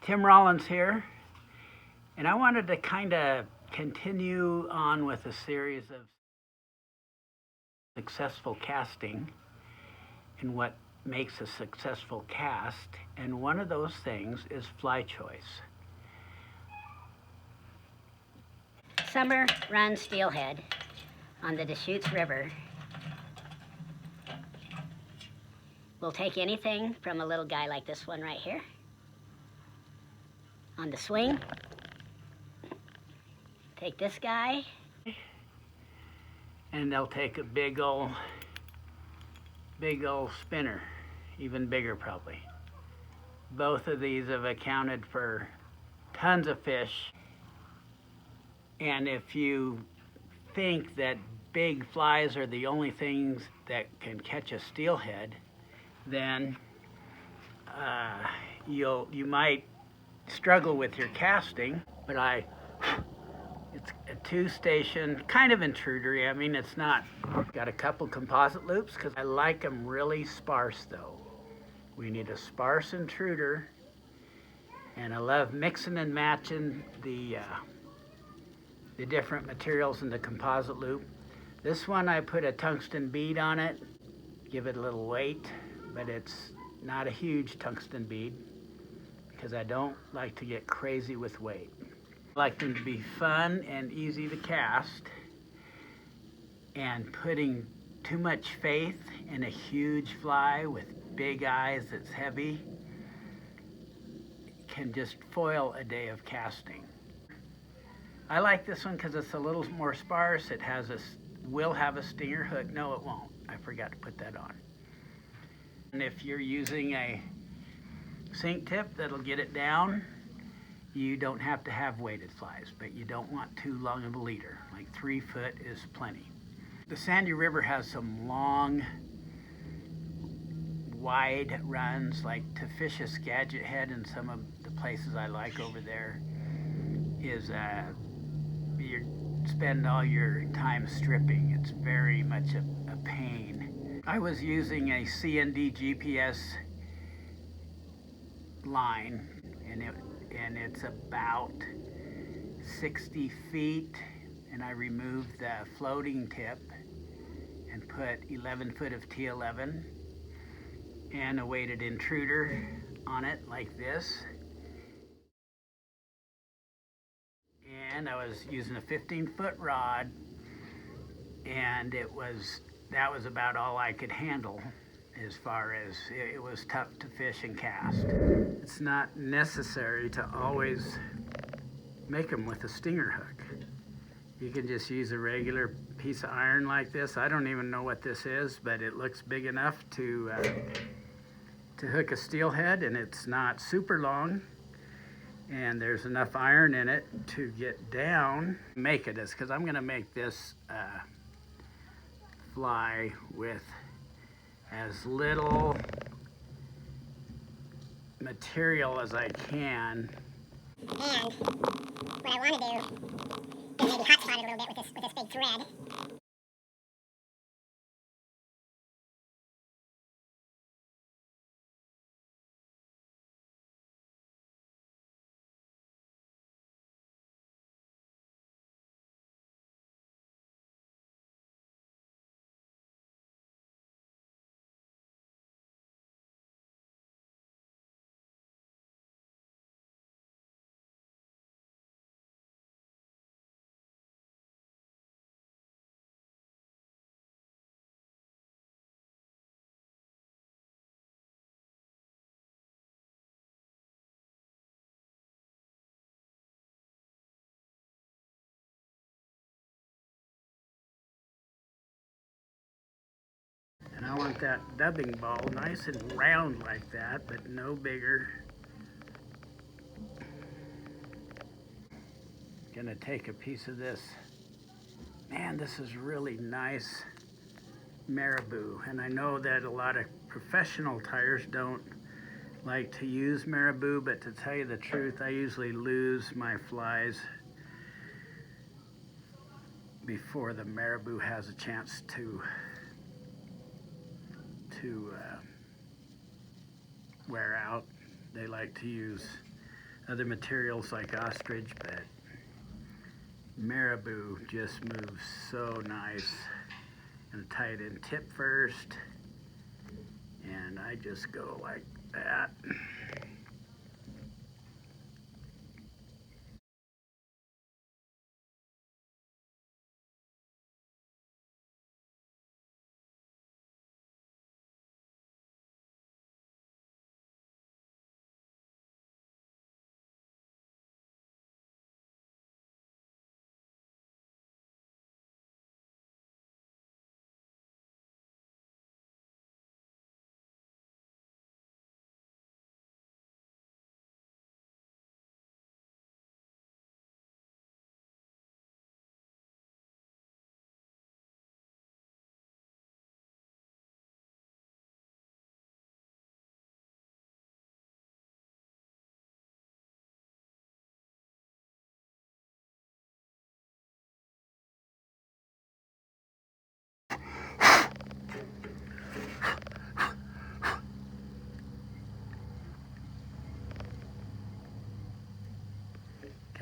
Tim Rollins here, and I wanted to kind of continue on with a series of successful casting and what makes a successful cast, and one of those things is fly choice. Summer runs Steelhead on the Deschutes River. We'll take anything from a little guy like this one right here. On the swing, take this guy. And they'll take a big old spinner, even bigger probably. Both of these have accounted for tons of fish. And if you think that big flies are the only things that can catch a steelhead, then you might struggle with your casting. But it's a two-station kind of intruder. I mean, it's not got a couple composite loops because I like them really sparse though. We need a sparse intruder, and I love mixing and matching the different materials in the composite loop. This one I put a tungsten bead on it, give it a little weight, but it's not a huge tungsten bead because I don't like to get crazy with weight. I like them to be fun and easy to cast, and putting too much faith in a huge fly with big eyes that's heavy can just foil a day of casting. I like this one because it's a little more sparse. It will have a stinger hook. No, it won't. I forgot to put that on. And if you're using a sink tip that'll get it down, you don't have to have weighted flies, but you don't want too long of a leader. Like 3 foot is plenty. The Sandy River has some long, wide runs. Like to fish a Skagit head in some of the places I like over there is you spend all your time stripping. It's very much a pain. I was using a CND GPS line, and it's about 60 feet, and I removed the floating tip and put 11 foot of T11 and a weighted intruder on it like this. And I was using a 15-foot rod, and that was about all I could handle as far as it was tough to fish and cast. It's not necessary to always make them with a stinger hook. You can just use a regular piece of iron like this. I don't even know what this is, but it looks big enough to hook a steelhead, and it's not super long. And there's enough iron in it to get down. Make it is because I'm gonna make this fly with as little material as I can. And what I want to do is maybe hot spot it a little bit with this big thread. And I want that dubbing ball nice and round like that, but no bigger. Gonna take a piece of this. Man, this is really nice marabou. And I know that a lot of professional tyers don't like to use marabou, but to tell you the truth, I usually lose my flies before the marabou has a chance to wear out. They like to use other materials like ostrich, but marabou just moves so nice. And tie it in tip first, and I just go like that.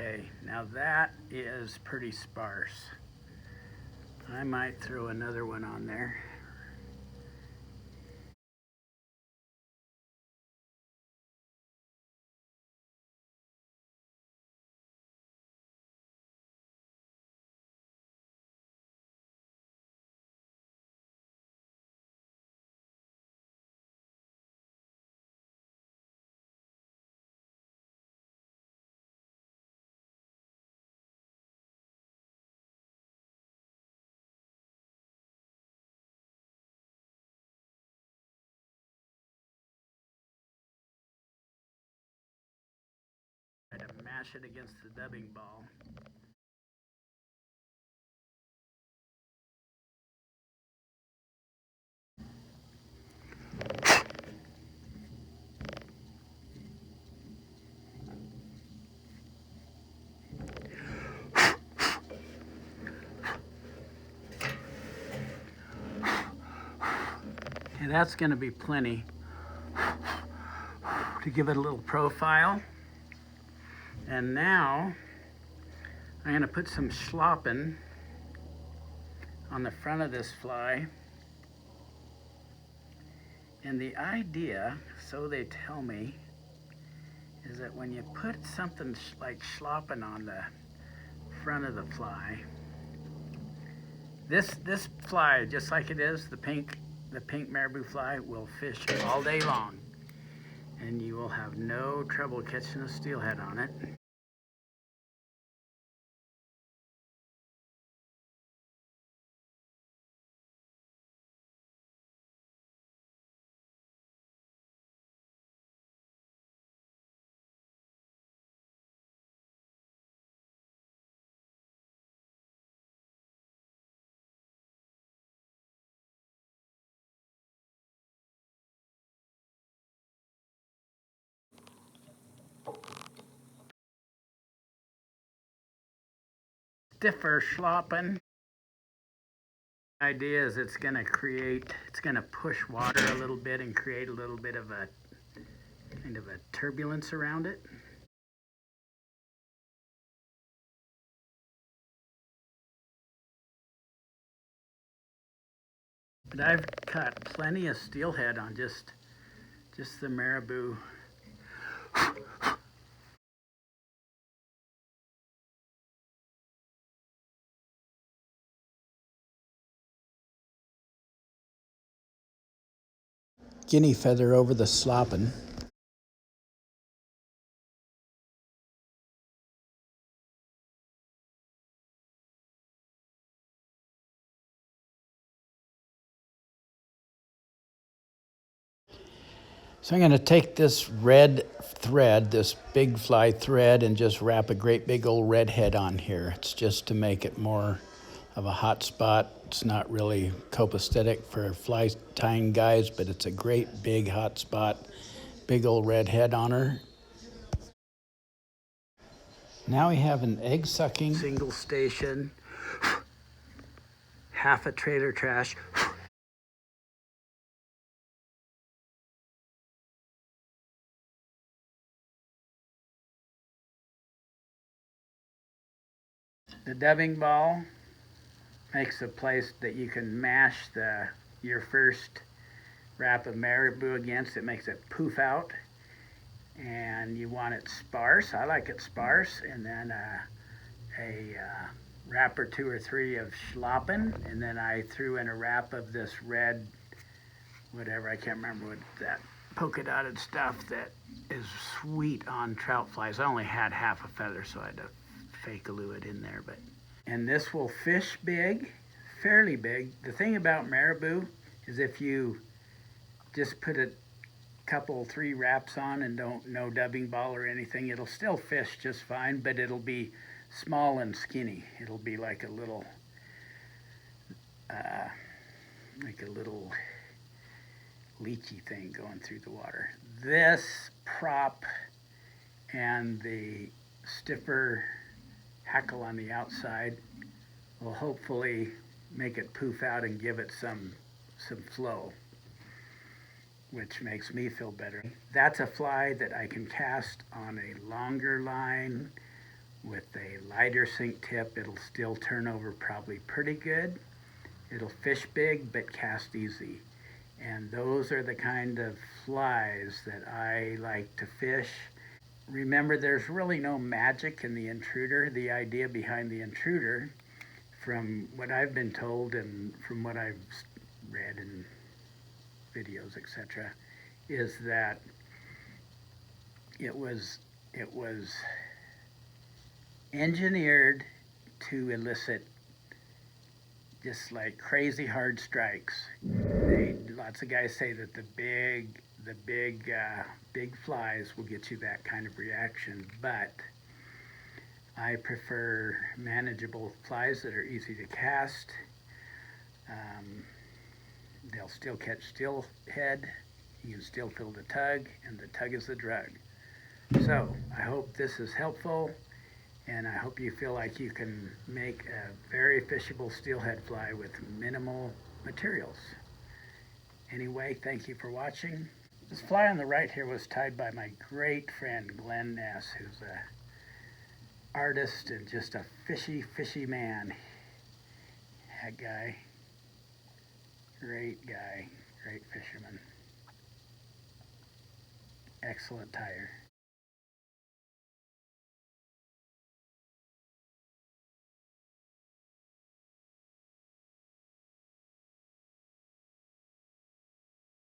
Okay, now that is pretty sparse. I might throw another one on there. Try to mash it against the dubbing ball. And that's going to be plenty to give it a little profile. And now I'm going to put some schlappen on the front of this fly. And the idea, so they tell me, is that when you put something like schlappen on the front of the fly, this fly, just like it is, the pink marabou fly, will fish all day long, and you will have no trouble catching a steelhead on it. Stiffer schlappen. Idea is it's going to push water a little bit and create a little bit of a kind of a turbulence around it. But I've caught plenty of steelhead on just the marabou. Guinea feather over the schlappen. So I'm going to take this red thread, this big fly thread, and just wrap a great big old red head on here. It's just to make it more of a hot spot. It's not really copacetic for fly tying guys, but it's a great big hot spot. Big old red head on her. Now we have an egg sucking single station, half a trailer trash. The dubbing ball makes a place that you can mash your first wrap of marabou against. It makes it poof out, and you want it sparse. I like it sparse, and then a wrap or 2 or 3 of schlappen, and then I threw in a wrap of this red, whatever, I can't remember what that polka dotted stuff that is sweet on trout flies. I only had half a feather, so I had to fake glue it in there. And this will fish big, fairly big. The thing about marabou is if you just put a couple, 3 wraps on and no dubbing ball or anything, it'll still fish just fine, but it'll be small and skinny. It'll be like a little leechy thing going through the water. This prop and the stiffer hackle on the outside will hopefully make it poof out and give it some flow, which makes me feel better. That's a fly that I can cast on a longer line with a lighter sink tip. It'll still turn over probably pretty good. It'll fish big but cast easy. And those are the kind of flies that I like to fish. Remember, there's really no magic in the intruder. The idea behind the intruder, from what I've been told and from what I've read in videos, etc., is that it was engineered to elicit just like crazy hard strikes. Lots of guys say that the big flies will get you that kind of reaction, but I prefer manageable flies that are easy to cast. They'll still catch steelhead. You can still feel the tug, and the tug is the drug. So I hope this is helpful, and I hope you feel like you can make a very fishable steelhead fly with minimal materials. Anyway, thank you for watching. This fly on the right here was tied by my great friend Glenn Ness, who's an artist and just a fishy man. That guy, great guy, great fisherman. Excellent tire.